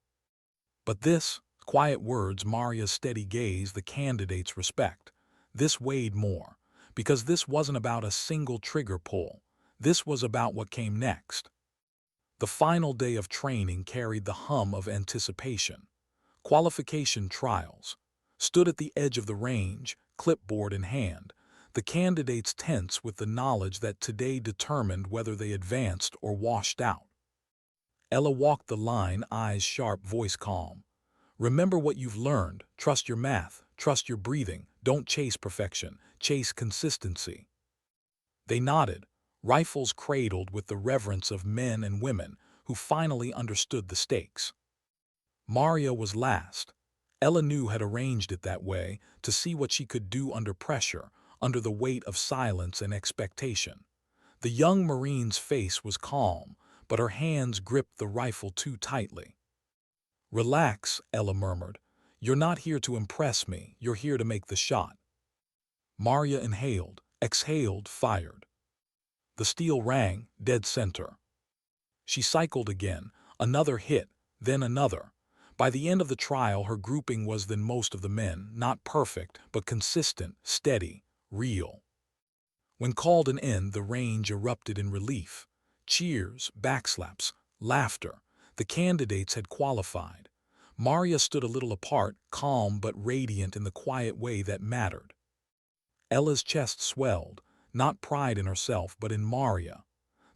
But this, quiet words, Maria's steady gaze, the candidate's respect, this weighed more, because this wasn't about a single trigger pull. This was about what came next. The final day of training carried the hum of anticipation. Qualification trials. Stood at the edge of the range, clipboard in hand, the candidates tense with the knowledge that today determined whether they advanced or washed out. Ella walked the line, eyes sharp, voice calm. "Remember what you've learned. Trust your math. Trust your breathing. Don't chase perfection. Chase consistency." They nodded, rifles cradled with the reverence of men and women who finally understood the stakes. Maria was last. Ella knew had arranged it that way to see what she could do under pressure, under the weight of silence and expectation. The young Marine's face was calm, but her hands gripped the rifle too tightly. "Relax," Ella murmured. "You're not here to impress me, you're here to make the shot." Maria inhaled, exhaled, fired. The steel rang, dead center. She cycled again, another hit, then another. By the end of the trial, her grouping was than most of the men, not perfect, but consistent, steady, real. When called an end, the range erupted in relief. Cheers, backslaps, laughter. The candidates had qualified. Maria stood a little apart, calm but radiant in the quiet way that mattered. Ella's chest swelled, not pride in herself but in Maria.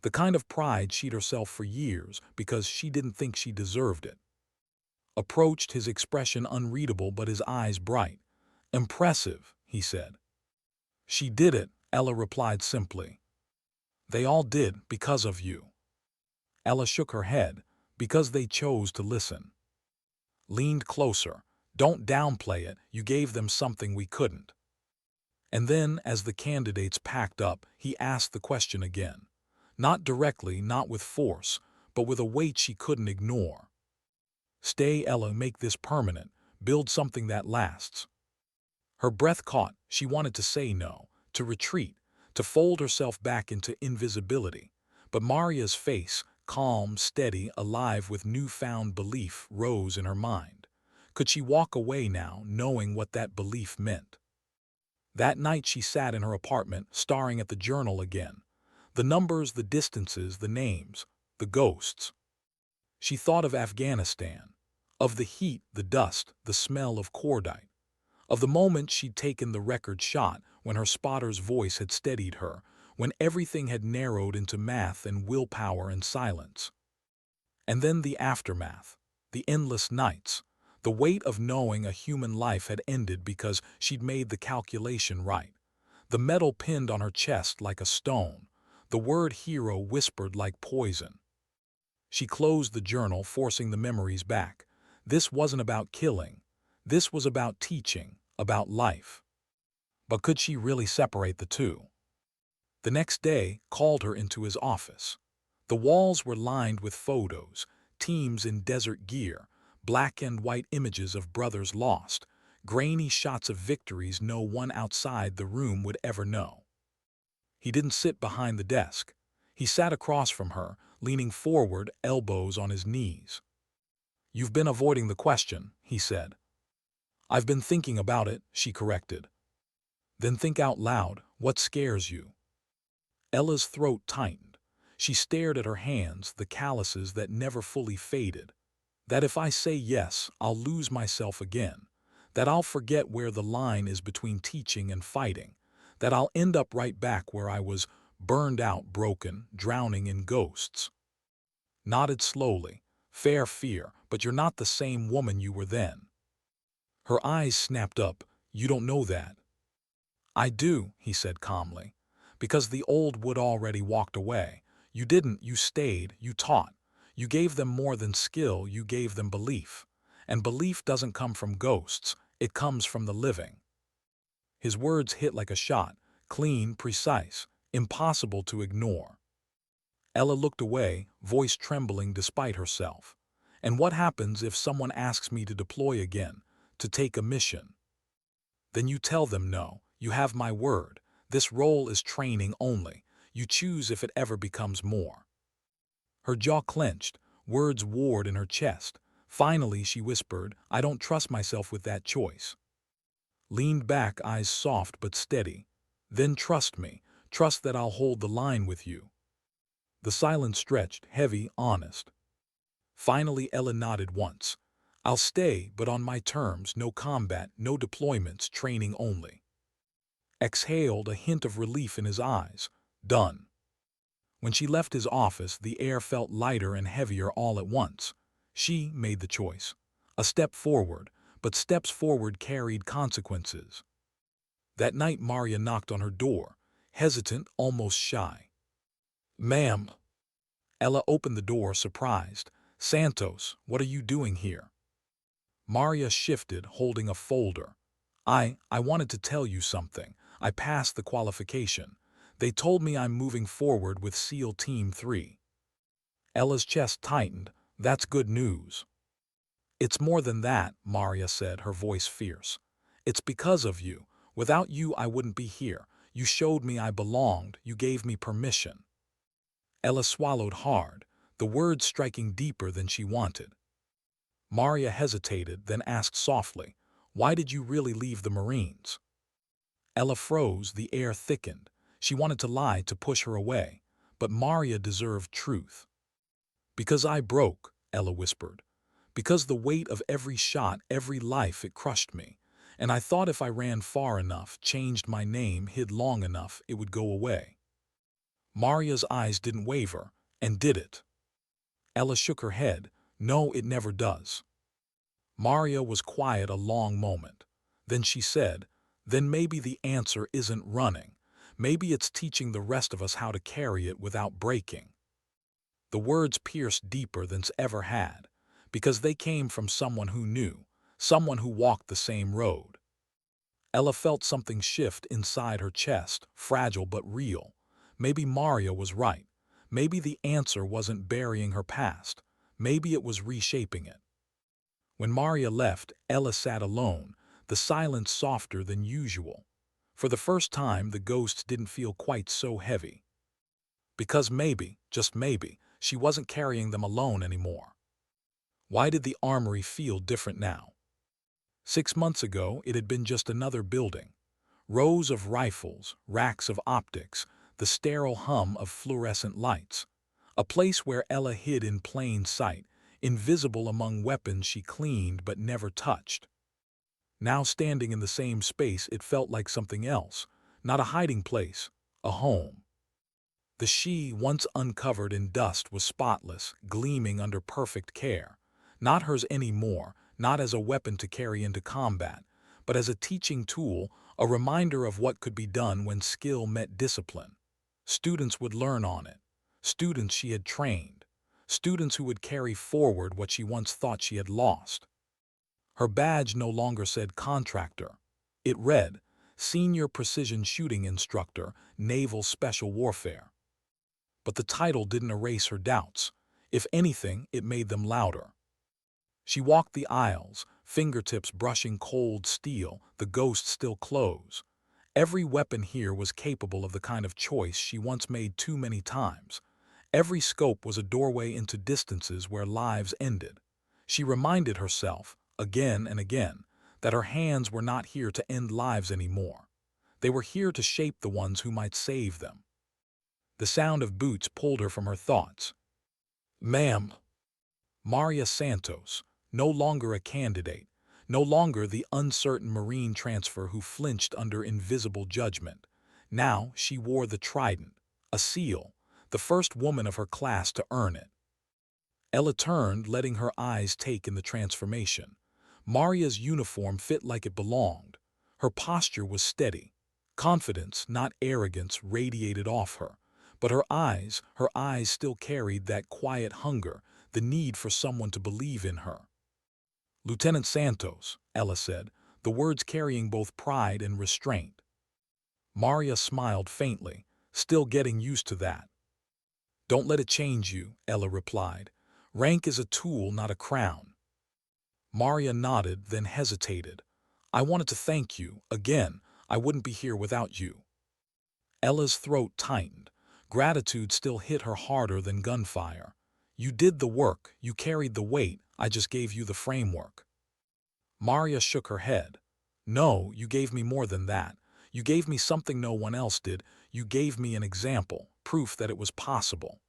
The kind of pride she'd herself for years because she didn't think she deserved it. Approached, his expression unreadable but his eyes bright. "Impressive," he said. "She did it," Ella replied simply. "They all did, because of you." Ella shook her head, "Because they chose to listen." Leaned closer. "Don't downplay it, you gave them something we couldn't." And then, as the candidates packed up, he asked the question again. Not directly, not with force, but with a weight she couldn't ignore. "Stay, Ella, make this permanent, build something that lasts." Her breath caught. She wanted to say no, to retreat, to fold herself back into invisibility. But Maria's face, calm, steady, alive with newfound belief, rose in her mind. Could she walk away now, knowing what that belief meant? That night she sat in her apartment, staring at the journal again. The numbers, the distances, the names, the ghosts. She thought of Afghanistan, of the heat, the dust, the smell of cordite, of the moment she'd taken the record shot, when her spotter's voice had steadied her, when everything had narrowed into math and willpower and silence. And then the aftermath, the endless nights, The weight of knowing a human life had ended because she'd made the calculation right. The metal pinned on her chest like a stone. The word hero whispered like poison. She closed the journal, forcing the memories back. This wasn't about killing. This was about teaching, about life. But could she really separate the two? The next day called her into his office. The walls were lined with photos, teams in desert gear, black and white images of brothers lost, grainy shots of victories no one outside the room would ever know. He didn't sit behind the desk. He sat across from her, leaning forward, elbows on his knees. "You've been avoiding the question," he said. "I've been thinking about it," she corrected. "Then think out loud. What scares you?" Ella's throat tightened. She stared at her hands, the calluses that never fully faded. "That if I say yes, I'll lose myself again. That I'll forget where the line is between teaching and fighting. That I'll end up right back where I was, burned out, broken, drowning in ghosts." Nodded slowly. "Fair fear, but you're not the same woman you were then." Her eyes snapped up. "You don't know that." "I do," he said calmly. "Because the old Wood already walked away. You didn't, you stayed, you taught. You gave them more than skill, you gave them belief. And belief doesn't come from ghosts, it comes from the living." His words hit like a shot, clean, precise, impossible to ignore. Ella looked away, voice trembling despite herself. "And what happens if someone asks me to deploy again, to take a mission?" "Then you tell them no, you have my word. This role is training only. You choose if it ever becomes more." Her jaw clenched, words warred in her chest. Finally she whispered, "I don't trust myself with that choice." Leaned back, eyes soft but steady. "Then trust me. Trust that I'll hold the line with you." The silence stretched, heavy, honest. Finally Ella nodded once. "I'll stay, but on my terms, no combat, no deployments, training only." Exhaled, a hint of relief in his eyes. Done. When she left his office, the air felt lighter and heavier all at once. She made the choice. A step forward, but steps forward carried consequences. That night Maria knocked on her door, hesitant, almost shy. "Ma'am." Ella opened the door, surprised. "Santos, what are you doing here?" Maria shifted, holding a folder. I wanted to tell you something. I passed the qualification. They told me I'm moving forward with SEAL Team 3. Ella's chest tightened. "That's good news." "It's more than that," Maria said, her voice fierce. "It's because of you. Without you I wouldn't be here. You showed me I belonged. You gave me permission." Ella swallowed hard, the words striking deeper than she wanted. Maria hesitated, then asked softly, "Why did you really leave the Marines?" Ella froze, the air thickened. She wanted to lie, to push her away, but Maria deserved truth. "Because I broke," Ella whispered. "Because the weight of every shot, every life, it crushed me. And I thought if I ran far enough, changed my name, hid long enough, it would go away." Maria's eyes didn't waver, and did it? Ella shook her head. "No, it never does." Maria was quiet a long moment. Then she said, "Then maybe the answer isn't running. Maybe it's teaching the rest of us how to carry it without breaking." The words pierced deeper than ever had, because they came from someone who knew, someone who walked the same road. Ella felt something shift inside her chest, fragile but real. Maybe Maria was right. Maybe the answer wasn't burying her past. Maybe it was reshaping it. When Maria left, Ella sat alone, the silence softer than usual. For the first time, the ghosts didn't feel quite so heavy. Because maybe, just maybe, she wasn't carrying them alone anymore. Why did the armory feel different now? 6 months ago, it had been just another building. Rows of rifles, racks of optics, the sterile hum of fluorescent lights. A place where Ella hid in plain sight, invisible among weapons she cleaned but never touched. Now standing in the same space, it felt like something else. Not a hiding place, a home. The she, once uncovered in dust, was spotless, gleaming under perfect care. Not hers anymore, not as a weapon to carry into combat, but as a teaching tool, a reminder of what could be done when skill met discipline. Students would learn on it. Students she had trained. Students who would carry forward what she once thought she had lost. Her badge no longer said contractor. It read, Senior Precision Shooting Instructor, Naval Special Warfare. But the title didn't erase her doubts. If anything, it made them louder. She walked the aisles, fingertips brushing cold steel, the ghost still close. Every weapon here was capable of the kind of choice she once made too many times. Every scope was a doorway into distances where lives ended. She reminded herself, again and again, that her hands were not here to end lives anymore. They were here to shape the ones who might save them. The sound of boots pulled her from her thoughts. Ma'am. Maria Santos, no longer a candidate, no longer the uncertain Marine transfer who flinched under invisible judgment. Now she wore the trident, a seal, the first woman of her class to earn it. Ella turned, letting her eyes take in the transformation. Maria's uniform fit like it belonged. Her posture was steady. Confidence, not arrogance, radiated off her. But her eyes still carried that quiet hunger, the need for someone to believe in her. Lieutenant Santos, Ella said, the words carrying both pride and restraint. Maria smiled faintly, still getting used to that. Don't let it change you, Ella replied. Rank is a tool, not a crown. Maria nodded, then hesitated. I wanted to thank you. Again, I wouldn't be here without you. Ella's throat tightened. Gratitude still hit her harder than gunfire. You did the work, you carried the weight, I just gave you the framework. Maria shook her head. No, you gave me more than that. You gave me something no one else did. You gave me an example, proof that it was possible.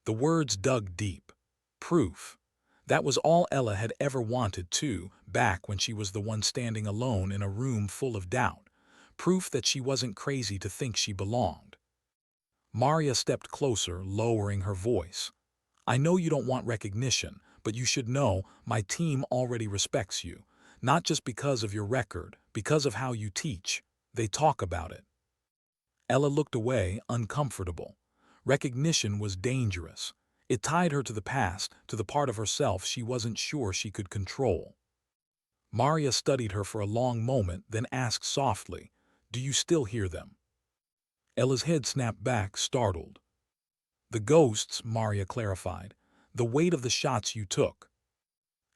The words dug deep. Proof. That was all Ella had ever wanted too, back when she was the one standing alone in a room full of doubt. Proof that she wasn't crazy to think she belonged. Maria stepped closer, lowering her voice. I know you don't want recognition, but you should know my team already respects you. Not just because of your record, because of how you teach. They talk about it. Ella looked away, uncomfortable. Recognition was dangerous. It tied her to the past, to the part of herself she wasn't sure she could control. Maria studied her for a long moment, then asked softly, Do you still hear them? Ella's head snapped back, startled. The ghosts, Maria clarified. The weight of the shots you took.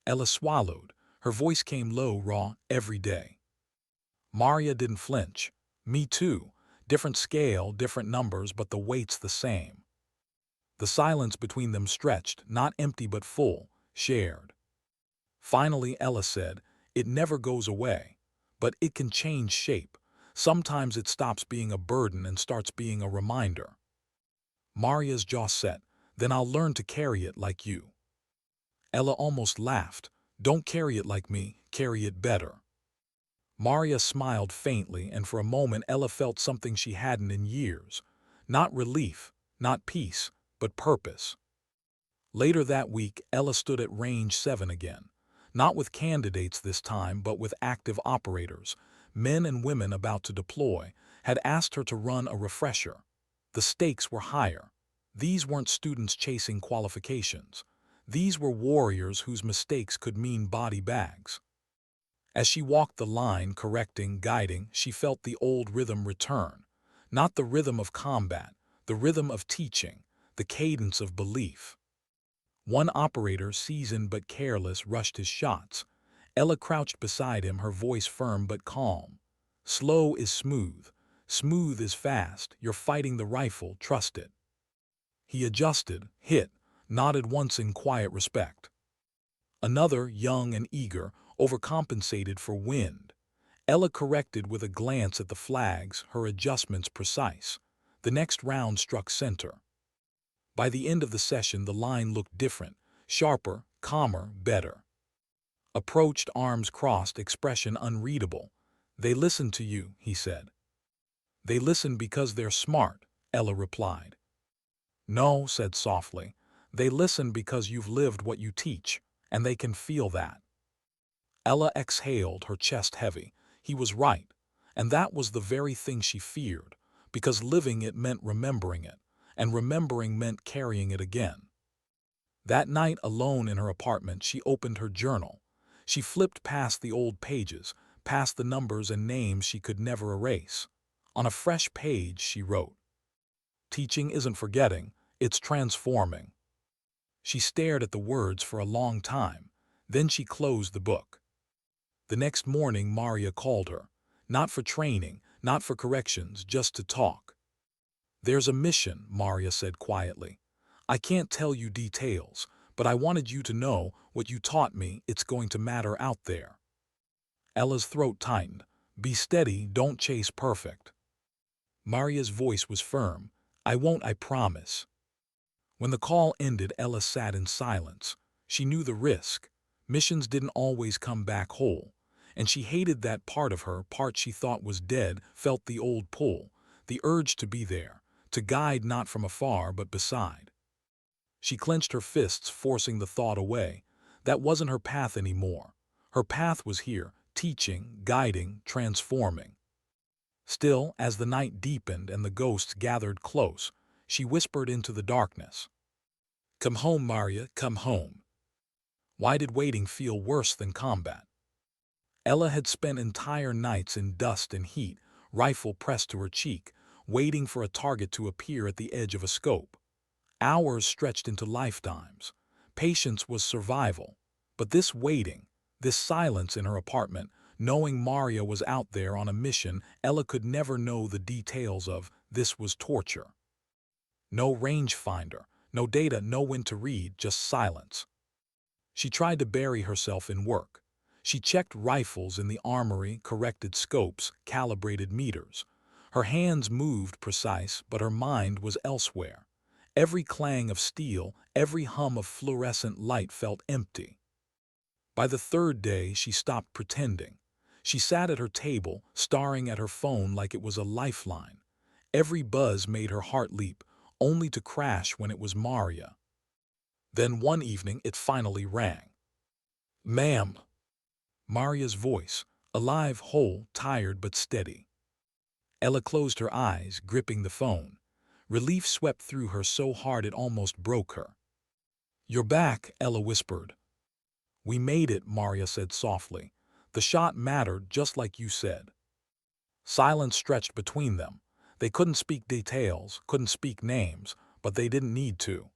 Ella swallowed. Her voice came low, raw, every day. Maria didn't flinch. Me too. Different scale, different numbers, but the weight's the same. The silence between them stretched, not empty but full, shared. Finally, Ella said, It never goes away, but it can change shape. Sometimes it stops being a burden and starts being a reminder. Maria's jaw set. Then I'll learn to carry it like you. Ella almost laughed. Don't carry it like me, carry it better. Maria smiled faintly, and for a moment Ella felt something she hadn't in years. Not relief, not peace, but purpose. Later that week, Ella stood at Range 7 again. Not with candidates this time, but with active operators. Men and women about to deploy had asked her to run a refresher. The stakes were higher. These weren't students chasing qualifications. These were warriors whose mistakes could mean body bags. As she walked the line, correcting, guiding, she felt the old rhythm return. Not the rhythm of combat, the rhythm of teaching, the cadence of belief. One operator, seasoned but careless, rushed his shots. Ella crouched beside him, her voice firm but calm. Slow is smooth. Smooth is fast. You're fighting the rifle, trust it. He adjusted, hit, nodded once in quiet respect. Another, young and eager, overcompensated for wind. Ella corrected with a glance at the flags, her adjustments precise. The next round struck center. By the end of the session, the line looked different, sharper, calmer, better. Approached, arms crossed, expression unreadable. They listen to you, he said. They listen because they're smart, Ella replied. No, said softly. They listen because you've lived what you teach, and they can feel that. Ella exhaled, her chest heavy. He was right, and that was the very thing she feared, because living it meant remembering it, and remembering meant carrying it again. That night, alone in her apartment, she opened her journal. She flipped past the old pages, past the numbers and names she could never erase. On a fresh page, she wrote, "Teaching isn't forgetting, it's transforming." She stared at the words for a long time. Then she closed the book. The next morning, Maria called her. Not for training, not for corrections, just to talk. "There's a mission," Maria said quietly. "I can't tell you details, but I wanted you to know what you taught me. It's going to matter out there." Ella's throat tightened. "Be steady, don't chase perfect." Maria's voice was firm. "I won't, I promise." When the call ended, Ella sat in silence. She knew the risk. Missions didn't always come back whole. And she hated that part of her, part she thought was dead, felt the old pull, the urge to be there, to guide not from afar but beside. She clenched her fists, forcing the thought away. That wasn't her path anymore. Her path was here, teaching, guiding, transforming. Still, as the night deepened and the ghosts gathered close, she whispered into the darkness, "Come home, Maria, come home." Why did waiting feel worse than combat? Ella had spent entire nights in dust and heat, rifle pressed to her cheek, waiting for a target to appear at the edge of a scope. Hours stretched into lifetimes. Patience was survival. But this waiting, this silence in her apartment, knowing Maria was out there on a mission Ella could never know the details of, this was torture. No rangefinder, no data, no when to read, just silence. She tried to bury herself in work. She checked rifles in the armory, corrected scopes, calibrated meters. Her hands moved precise, but her mind was elsewhere. Every clang of steel, every hum of fluorescent light felt empty. By the third day, she stopped pretending. She sat at her table, staring at her phone like it was a lifeline. Every buzz made her heart leap, only to crash when it was Maria. Then one evening, it finally rang. "Ma'am." Maria's voice, alive, whole, tired but steady. Ella closed her eyes, gripping the phone. Relief swept through her so hard it almost broke her. "You're back," Ella whispered. "We made it," Maria said softly. "The shot mattered, just like you said." Silence stretched between them. They couldn't speak details, couldn't speak names, but they didn't need to.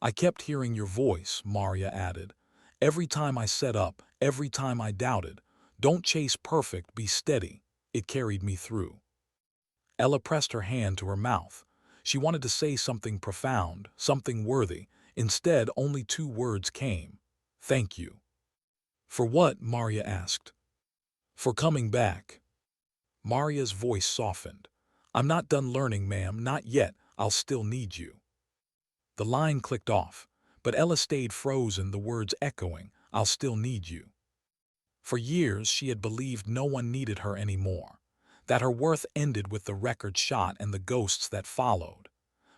"I kept hearing your voice," Maria added. "Every time I set up, every time I doubted. Don't chase perfect, be steady." It carried me through. Ella pressed her hand to her mouth. She wanted to say something profound, something worthy. Instead, only two words came. "Thank you." "For what?" Maria asked. "For coming back." Maria's voice softened. "I'm not done learning, ma'am, not yet. I'll still need you." The line clicked off, but Ella stayed frozen, the words echoing, "I'll still need you." For years, she had believed no one needed her anymore, that her worth ended with the record shot and the ghosts that followed.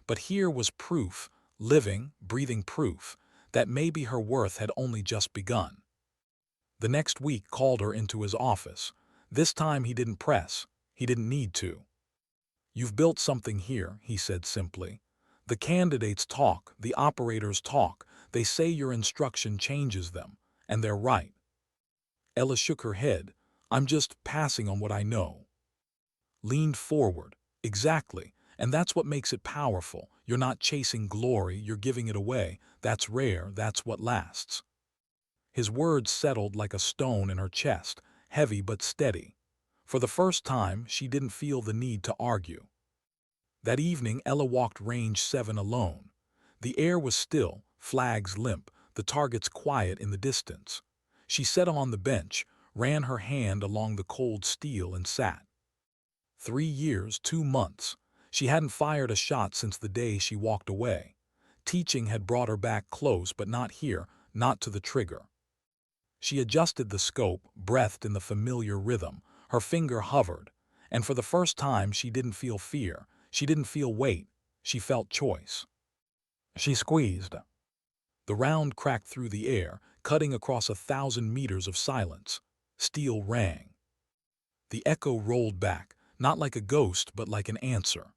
But here was proof, living, breathing proof, that maybe her worth had only just begun. The next week called her into his office. This time he didn't press. He didn't need to. "You've built something here," he said simply. "The candidates talk, the operators talk. They say your instruction changes them, and they're right." Ella shook her head. "I'm just passing on what I know." Leaned forward. "Exactly. And that's what makes it powerful. You're not chasing glory, you're giving it away. That's rare, that's what lasts." His words settled like a stone in her chest, heavy but steady. For the first time, she didn't feel the need to argue. That evening, Ella walked Range 7 alone. The air was still, flags limp, the targets quiet in the distance. She sat on the bench, ran her hand along the cold steel and sat. 3 years, 2 months. She hadn't fired a shot since the day she walked away. Teaching had brought her back close, but not here, not to the trigger. She adjusted the scope, breathed in the familiar rhythm. Her finger hovered, and for the first time she didn't feel fear. She didn't feel weight. She felt choice. She squeezed. The round cracked through the air, cutting across 1,000 meters of silence. Steel rang. The echo rolled back, not like a ghost, but like an answer.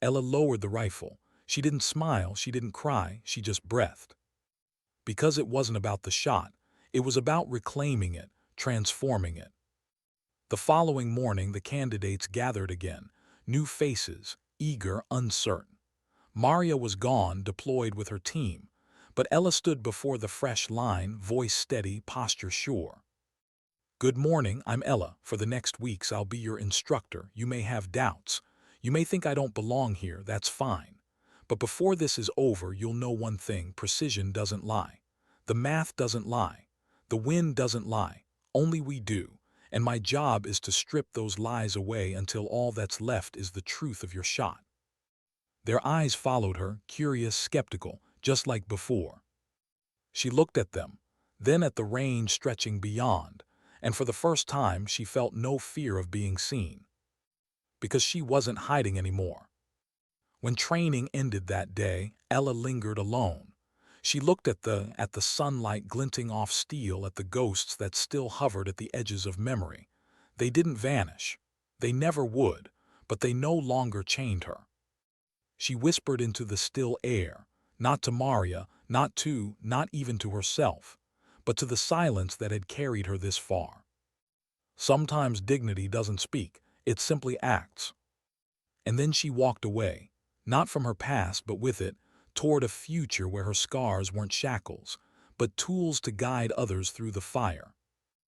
Ella lowered the rifle. She didn't smile, she didn't cry, she just breathed. Because it wasn't about the shot, it was about reclaiming it, transforming it. The following morning, the candidates gathered again, new faces, eager, uncertain. Maria was gone, deployed with her team, but Ella stood before the fresh line, voice steady, posture sure. Good morning, I'm Ella. For the next weeks, I'll be your instructor. You may have doubts. You may think I don't belong here, that's fine. But before this is over, you'll know one thing: precision doesn't lie. The math doesn't lie. The wind doesn't lie. Only we do. And my job is to strip those lies away until all that's left is the truth of your shot. Their eyes followed her, curious, skeptical, just like before. She looked at them, then at the range stretching beyond, and for the first time she felt no fear of being seen. Because she wasn't hiding anymore. When training ended that day, Ella lingered alone. She looked at the sunlight glinting off steel, at the ghosts that still hovered at the edges of memory. They didn't vanish. They never would, but they no longer chained her. She whispered into the still air, not to Maria, not even to herself, but to the silence that had carried her this far. Sometimes dignity doesn't speak, it simply acts. And then she walked away, not from her past but with it, toward a future where her scars weren't shackles, but tools to guide others through the fire.